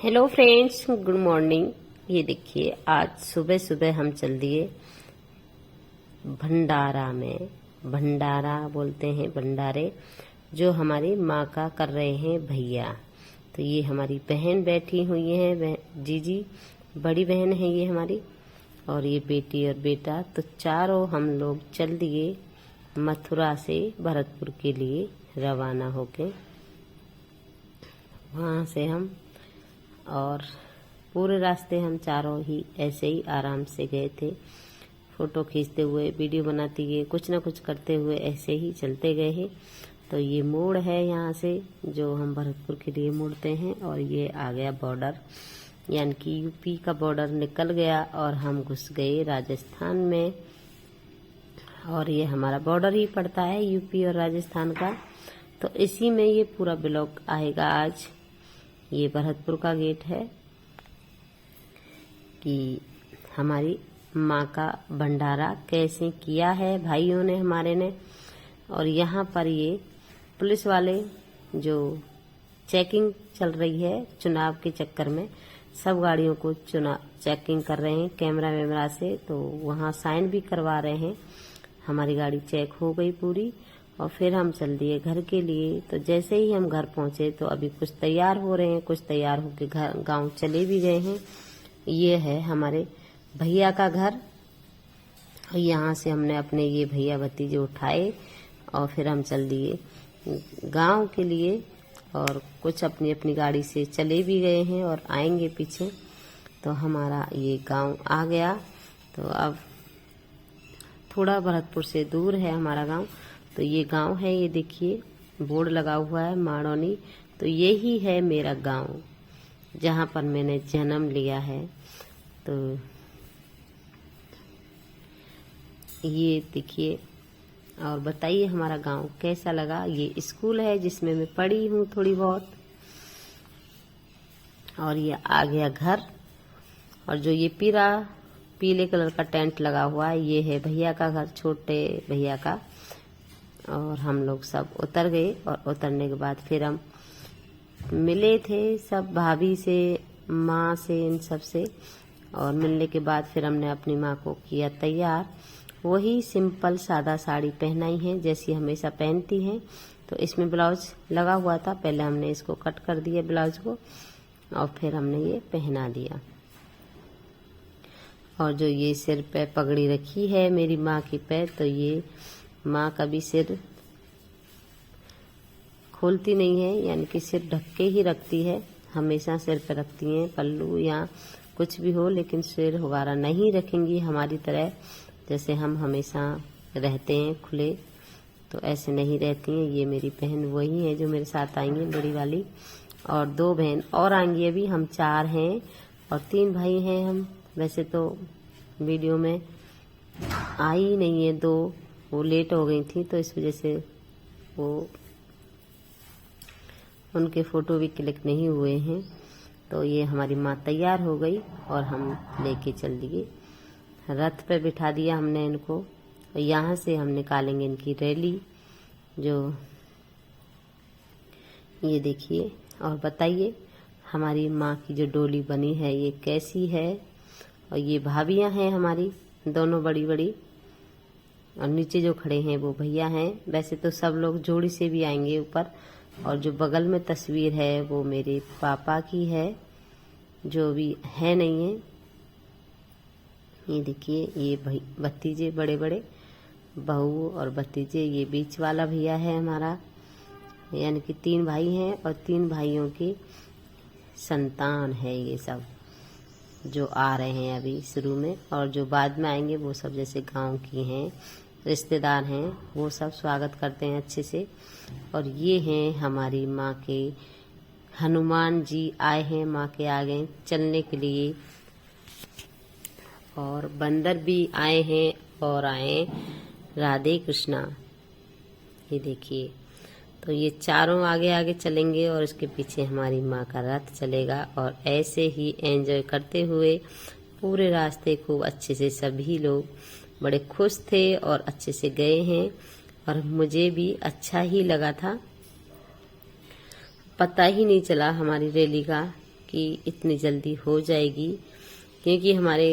Hello friends, good morning. ये देखिए, आज सुबह सुबह हम चल दिए भंडारा में। भंडारा बोलते हैं, भंडारे जो हमारी माँ का कर रहे हैं भैया। तो ये हमारी बहन बैठी हुई है, जीजी बड़ी बहन है ये हमारी, और ये बेटी और बेटा। तो चारों हम लोग चल दिए मथुरा से भरतपुर के लिए रवाना होके। वहाँ से हम और पूरे रास्ते हम चारों ही ऐसे ही आराम से गए थे, फोटो खींचते हुए, वीडियो बनाते हुए, कुछ ना कुछ करते हुए ऐसे ही चलते गए हैं। तो ये मोड़ है यहाँ से जो हम भरतपुर के लिए मुड़ते हैं, और ये आ गया बॉर्डर, यानी कि यूपी का बॉर्डर निकल गया और हम घुस गए राजस्थान में। और ये हमारा बॉर्डर ही पड़ता है यूपी और राजस्थान का। तो इसी में ये पूरा ब्लॉग आएगा आज। ये भरतपुर का गेट है कि हमारी माँ का भंडारा कैसे किया है भाइयों ने हमारे ने। और यहाँ पर ये पुलिस वाले जो चेकिंग चल रही है चुनाव के चक्कर में, सब गाड़ियों को चेकिंग कर रहे हैं कैमरा वैमरा से। तो वहाँ साइन भी करवा रहे हैं। हमारी गाड़ी चेक हो गई पूरी और फिर हम चल दिए घर के लिए। तो जैसे ही हम घर पहुंचे तो अभी कुछ तैयार हो रहे हैं, कुछ तैयार होके घर गांव चले भी गए हैं। ये है हमारे भैया का घर। यहाँ से हमने अपने ये भैया भतीजे उठाए और फिर हम चल दिए गांव के लिए, और कुछ अपनी अपनी गाड़ी से चले भी गए हैं और आएंगे पीछे। तो हमारा ये गांव आ गया। तो अब थोड़ा भरतपुर से दूर है हमारा गांव। तो ये गांव है, ये देखिए बोर्ड लगा हुआ है माड़ौनी। तो यही है मेरा गांव जहां पर मैंने जन्म लिया है। तो ये देखिए और बताइए हमारा गांव कैसा लगा। ये स्कूल है जिसमें मैं पढ़ी हूँ थोड़ी बहुत। और ये आ गया घर, और जो ये पीले कलर का टेंट लगा हुआ है ये है भैया का घर, छोटे भैया का। और हम लोग सब उतर गए, और उतरने के बाद फिर हम मिले थे सब भाभी से, माँ से, इन सब से। और मिलने के बाद फिर हमने अपनी माँ को किया तैयार। वही सिंपल सादा साड़ी पहनाई है जैसी हमेशा पहनती हैं। तो इसमें ब्लाउज लगा हुआ था, पहले हमने इसको कट कर दिया ब्लाउज को, और फिर हमने ये पहना दिया। और जो ये सिर पे पगड़ी रखी है मेरी माँ की पे, तो ये माँ कभी सिर खोलती नहीं है, यानी कि सिर ढक के ही रखती है। हमेशा सिर पे रखती हैं, पल्लू या कुछ भी हो, लेकिन सिर वगैरह नहीं रखेंगी हमारी तरह जैसे हम हमेशा रहते हैं खुले। तो ऐसे नहीं रहती हैं। ये मेरी बहन वही है जो मेरे साथ आएंगी, बड़ी वाली, और 2 बहन और आएंगी। अभी हम 4 हैं और 3 भाई हैं हम। वैसे तो वीडियो में आई नहीं है 2, वो लेट हो गई थी, तो इस वजह से वो उनके फोटो भी क्लिक नहीं हुए हैं। तो ये हमारी माँ तैयार हो गई और हम लेके चल दिए, रथ पे बिठा दिया हमने इनको। और यहाँ से हम निकालेंगे इनकी रैली, जो ये देखिए। और बताइए हमारी माँ की जो डोली बनी है ये कैसी है। और ये भाभियाँ हैं हमारी दोनों बड़ी बड़ी, और नीचे जो खड़े हैं वो भैया हैं। वैसे तो सब लोग जोड़ी से भी आएंगे ऊपर। और जो बगल में तस्वीर है वो मेरे पापा की है, जो भी है नहीं है। ये देखिए, ये भतीजे बड़े बड़े, बहू और भतीजे। ये बीच वाला भैया है हमारा, यानी कि 3 भाई हैं और 3 भाइयों की संतान है ये सब जो आ रहे हैं अभी शुरू में। और जो बाद में आएंगे वो सब जैसे गांव की हैं, रिश्तेदार हैं, वो सब स्वागत करते हैं अच्छे से। और ये हैं हमारी माँ के हनुमान जी आए हैं माँ के आगे चलने के लिए। और बंदर भी आए हैं, और आए राधे कृष्णा। ये देखिए, तो ये चारों आगे आगे चलेंगे और इसके पीछे हमारी माँ का रथ चलेगा। और ऐसे ही एंजॉय करते हुए पूरे रास्ते खूब अच्छे से सभी लोग बड़े खुश थे और अच्छे से गए हैं। और मुझे भी अच्छा ही लगा था, पता ही नहीं चला हमारी रैली का कि इतनी जल्दी हो जाएगी, क्योंकि हमारे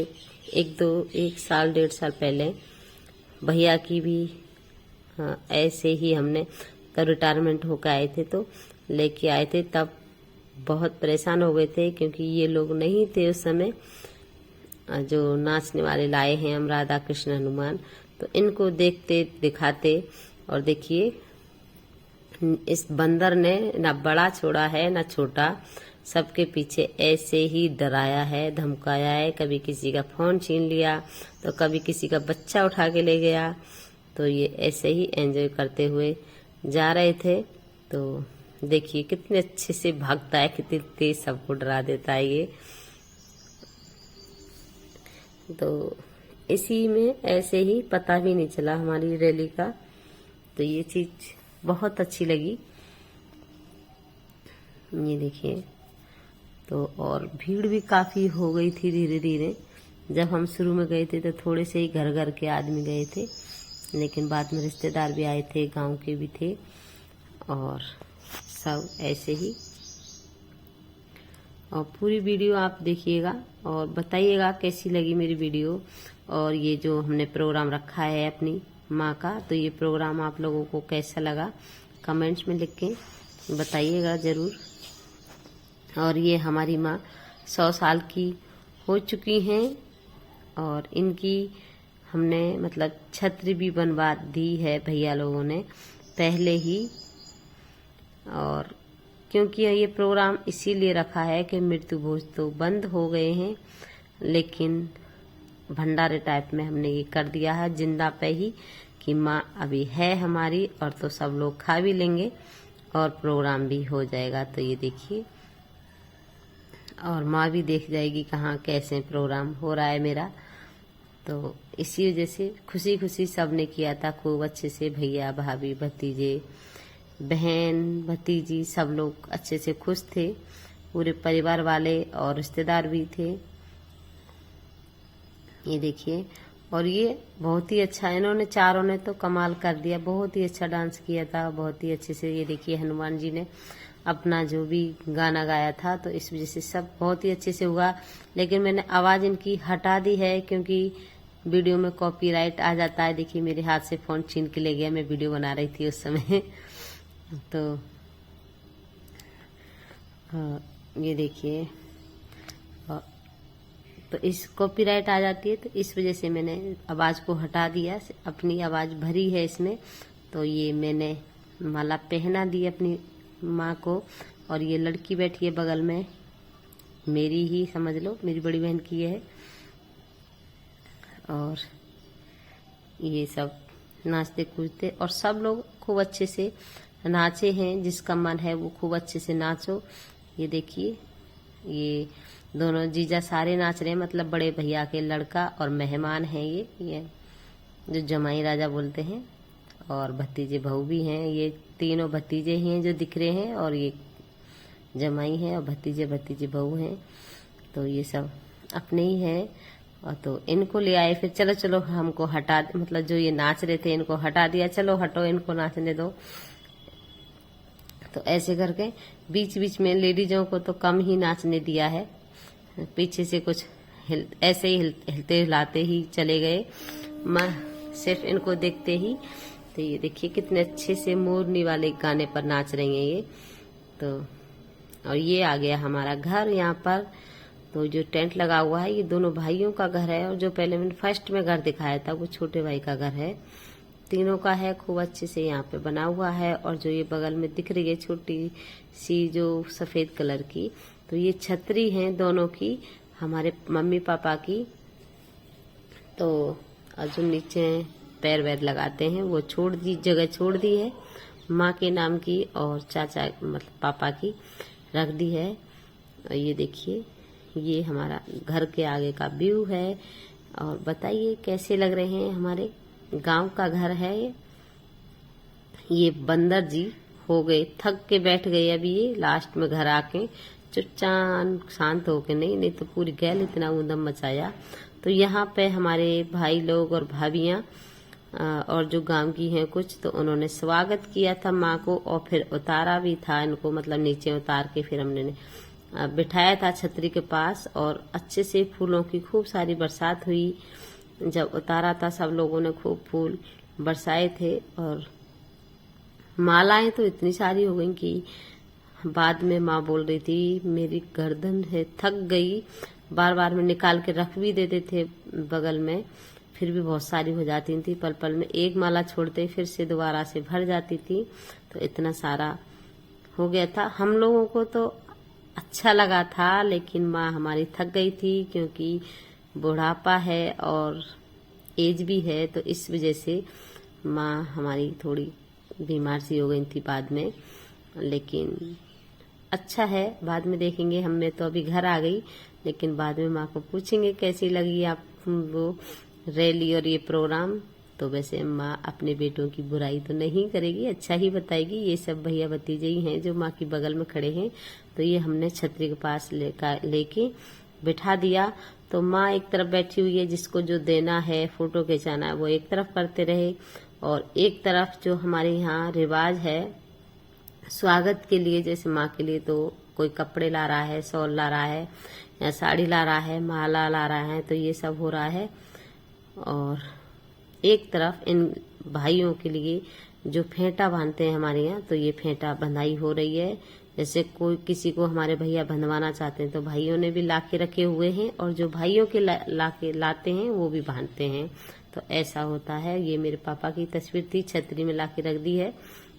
1 साल 1.5 साल पहले भैया की भी ऐसे ही हमने तब रिटायरमेंट होकर आए थे तो लेके आए थे, तब बहुत परेशान हो गए थे क्योंकि ये लोग नहीं थे उस समय जो नाचने वाले लाए हैं हम राधा कृष्ण हनुमान। तो इनको देखते दिखाते, और देखिए इस बंदर ने ना बड़ा छोड़ा है ना छोटा, सबके पीछे ऐसे ही डराया है, धमकाया है। कभी किसी का फोन छीन लिया तो कभी किसी का बच्चा उठा के ले गया। तो ये ऐसे ही एंजॉय करते हुए जा रहे थे। तो देखिए कितने अच्छे से भागता है, कितनी तेज सबको डरा देता है ये। तो इसी में ऐसे ही पता भी नहीं चला हमारी रैली का। तो ये चीज बहुत अच्छी लगी। ये देखिए, तो और भीड़ भी काफी हो गई थी धीरे धीरे। जब हम शुरू में गए थे तो थोड़े से ही घर घर के आदमी गए थे, लेकिन बाद में रिश्तेदार भी आए थे, गांव के भी थे, और सब ऐसे ही। और पूरी वीडियो आप देखिएगा और बताइएगा कैसी लगी मेरी वीडियो। और ये जो हमने प्रोग्राम रखा है अपनी माँ का, तो ये प्रोग्राम आप लोगों को कैसा लगा कमेंट्स में लिख के बताइएगा जरूर। और ये हमारी माँ 100 साल की हो चुकी हैं, और इनकी हमने मतलब छतरी भी बनवा दी है भैया लोगों ने पहले ही। और क्योंकि ये प्रोग्राम इसीलिए रखा है कि मृत्यु भोज तो बंद हो गए हैं, लेकिन भंडारे टाइप में हमने ये कर दिया है जिंदा पे ही, कि माँ अभी है हमारी, और तो सब लोग खा भी लेंगे और प्रोग्राम भी हो जाएगा। तो ये देखिए, और माँ भी देख जाएगी कहाँ कैसे प्रोग्राम हो रहा है मेरा। तो इसी वजह से खुशी खुशी सब ने किया था खूब अच्छे से, भैया भाभी भतीजे बहन भतीजी सब लोग अच्छे से खुश थे, पूरे परिवार वाले और रिश्तेदार भी थे। ये देखिए, और ये बहुत ही अच्छा, इन्होंने चारों ने तो कमाल कर दिया, बहुत ही अच्छा डांस किया था, बहुत ही अच्छे से। ये देखिए हनुमान जी ने अपना जो भी गाना गाया था, तो इस वजह से सब बहुत ही अच्छे से हुआ। लेकिन मैंने आवाज इनकी हटा दी है क्योंकि वीडियो में कॉपीराइट आ जाता है। देखिए मेरे हाथ से फोन छीन के ले गया, मैं वीडियो बना रही थी उस समय। तो ये देखिए, तो इस कॉपीराइट आ जाती है, तो इस वजह से मैंने आवाज को हटा दिया, अपनी आवाज भरी है इसमें। तो ये मैंने माला पहना दी अपनी माँ को, और ये लड़की बैठी है बगल में, मेरी ही समझ लो, मेरी बड़ी बहन की है। और ये सब नाचते कूदते, और सब लोग खूब अच्छे से नाचे हैं, जिसका मन है वो खूब अच्छे से नाचो। ये देखिए, ये दोनों जीजा सारे नाच रहे हैं, मतलब बड़े भैया के लड़का और मेहमान हैं ये जो जमाई राजा बोलते हैं, और भतीजे बहू भी हैं। ये तीनों भतीजे ही हैं जो दिख रहे हैं, और ये जमाई है और भतीजे बहू हैं। तो ये सब अपने ही हैं। और तो इनको ले आए, फिर चलो चलो हमको हटा, मतलब जो ये नाच रहे थे इनको हटा दिया, चलो हटो इनको नाचने दो। तो ऐसे करके बीच बीच में लेडीजों को तो कम ही नाचने दिया है, पीछे से कुछ ऐसे ही हिलते हिलाते ही चले गए, सिर्फ इनको देखते ही। तो ये देखिए कितने अच्छे से मोरनी वाले गाने पर नाच रही हैं ये। तो और ये आ गया हमारा घर यहाँ पर। तो जो टेंट लगा हुआ है ये दोनों भाइयों का घर है, और जो पहले मैंने फर्स्ट में घर दिखाया था वो छोटे भाई का घर है। तीनों का है, खूब अच्छे से यहाँ पे बना हुआ है। और जो ये बगल में दिख रही है छोटी सी जो सफेद कलर की, तो ये छतरी है दोनों की, हमारे मम्मी पापा की। तो जो नीचे पैर वैर लगाते हैं वो जगह छोड़ दी है माँ के नाम की, और चाचा मतलब पापा की रख दी है। और ये देखिए, ये हमारा घर के आगे का व्यू है। और बताइए कैसे लग रहे हैं, हमारे गांव का घर है ये बंदर जी हो गए, थक के बैठ गए अभी ये लास्ट में घर आके, चुपचाप शांत होके, नहीं तो पूरी गैल इतना ऊधम मचाया। तो यहाँ पे हमारे भाई लोग और भाभियां और जो गांव की हैं कुछ, तो उन्होंने स्वागत किया था माँ को, और फिर उतारा भी था इनको, मतलब नीचे उतार के फिर हमने बिठाया था छतरी के पास और अच्छे से फूलों की खूब सारी बरसात हुई। जब उतारा था सब लोगों ने खूब फूल बरसाए थे और मालाएं तो इतनी सारी हो गई कि बाद में माँ बोल रही थी मेरी गर्दन है थक गई, बार बार में निकाल के रख भी देते थे बगल में, फिर भी बहुत सारी हो जाती थी। पल पल में एक माला छोड़ते फिर से दोबारा से भर जाती थी, तो इतना सारा हो गया था। हम लोगों को तो अच्छा लगा था, लेकिन माँ हमारी थक गई थी क्योंकि बुढ़ापा है और एज भी है, तो इस वजह से माँ हमारी थोड़ी बीमार सी हो गई थी बाद में। लेकिन अच्छा है, बाद में देखेंगे। हम मैं तो अभी घर आ गई, लेकिन बाद में माँ को पूछेंगे कैसी लगी आप वो रैली और ये प्रोग्राम। तो वैसे माँ अपने बेटों की बुराई तो नहीं करेगी, अच्छा ही बताएगी। ये सब भैया भतीजे ही हैं जो माँ की बगल में खड़े हैं। तो ये हमने छतरी के पास लेके बिठा दिया। तो माँ एक तरफ बैठी हुई है, जिसको जो देना है फोटो खिंचाना है वो एक तरफ करते रहे, और एक तरफ जो हमारे यहाँ रिवाज है स्वागत के लिए, जैसे माँ के लिए तो कोई कपड़े ला रहा है, शॉल ला रहा है या साड़ी ला रहा है, माला ला रहा है, तो ये सब हो रहा है। और एक तरफ इन भाइयों के लिए जो फेंटा बांधते हैं हमारे यहाँ, तो ये फेंटा बंधाई हो रही है। जैसे कोई किसी को हमारे भैया बंधवाना चाहते हैं तो भाइयों ने भी लाके रखे हुए हैं, और जो भाइयों के लाते हैं वो भी बांधते हैं। तो ऐसा होता है। ये मेरे पापा की तस्वीर थी, छतरी में लाके रख दी है।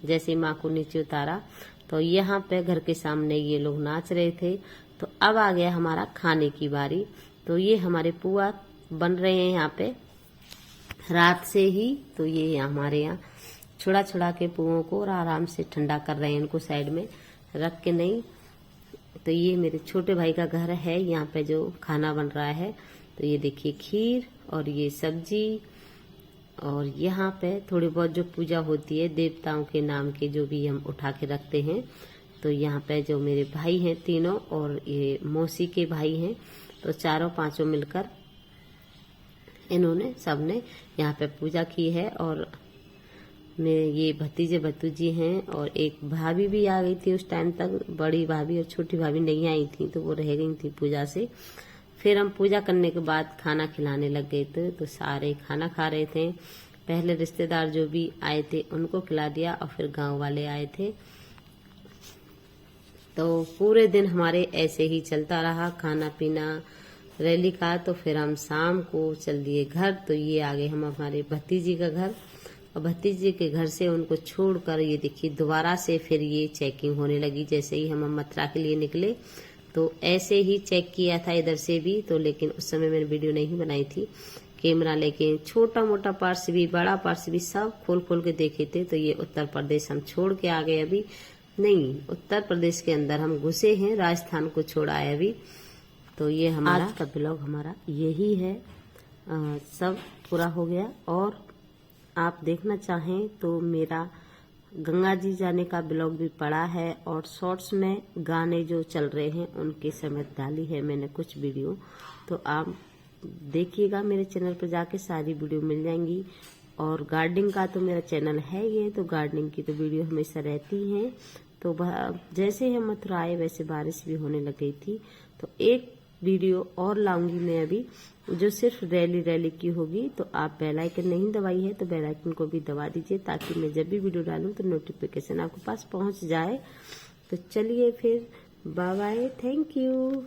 जैसे ही माँ को नीचे उतारा तो यहाँ पे घर के सामने ये लोग नाच रहे थे। तो अब आ गया हमारा खाने की बारी। तो ये हमारे पुआ बन रहे हैं यहाँ पे रात से ही। तो ये हमारे यहाँ छुड़ा छुड़ा के पुओं को और आराम से ठंडा कर रहे हैं, इनको साइड में रख के नहीं। तो ये मेरे छोटे भाई का घर है, यहाँ पे जो खाना बन रहा है। तो ये देखिए खीर और ये सब्जी, और यहाँ पे थोड़ी बहुत जो पूजा होती है देवताओं के नाम के जो भी हम उठा के रखते हैं। तो यहाँ पे जो मेरे भाई हैं तीनों और ये मौसी के भाई हैं, तो चारों पांचों मिलकर इन्होंने सबने यहाँ पे पूजा की है। और मेरे ये भतीजे भतीजी हैं, और एक भाभी भी आ गई थी उस टाइम तक, बड़ी भाभी और छोटी भाभी नहीं आई थी, तो वो रह गई थी पूजा से। फिर हम पूजा करने के बाद खाना खिलाने लग गए थे। तो सारे खाना खा रहे थे। पहले रिश्तेदार जो भी आए थे उनको खिला दिया, और फिर गांव वाले आए थे। तो पूरे दिन हमारे ऐसे ही चलता रहा खाना पीना रैली का। तो फिर हम शाम को चल दिए घर। तो ये आ गए हम हमारे भतीजी का घर, और भतीजी के घर से उनको छोड़कर ये देखिए दोबारा से फिर ये चेकिंग होने लगी। जैसे ही हम मथुरा के लिए निकले तो ऐसे ही चेक किया था इधर से भी। तो लेकिन उस समय मैंने वीडियो नहीं बनाई थी, कैमरा लेके छोटा मोटा पर्स भी बड़ा पर्स भी सब खोल खोल के देखे थे। तो ये उत्तर प्रदेश हम छोड़ के आ गए। अभी नहीं, उत्तर प्रदेश के अंदर हम घुसे हैं, राजस्थान को छोड़ा है अभी। तो ये हमारा आज का ब्लॉग हमारा यही है। सब पूरा हो गया। और आप देखना चाहें तो मेरा गंगा जी जाने का ब्लॉग भी पड़ा है, और शॉर्ट्स में गाने जो चल रहे हैं उनके समेत डाली है मैंने कुछ वीडियो। तो आप देखिएगा, मेरे चैनल पर जाके सारी वीडियो मिल जाएंगी। और गार्डनिंग का तो मेरा चैनल है ये, तो गार्डनिंग की तो वीडियो हमेशा रहती है। तो जैसे हम मथुरा आए वैसे बारिश भी होने लग गई थी। तो एक वीडियो और लाऊंगी मैं अभी, जो सिर्फ रैली की होगी। तो आप बेल आइकन नहीं दबाई है तो बेल आइकन को भी दबा दीजिए, ताकि मैं जब भी वीडियो डालूं तो नोटिफिकेशन आपके पास पहुंच जाए। तो चलिए फिर, बाय बाय, थैंक यू।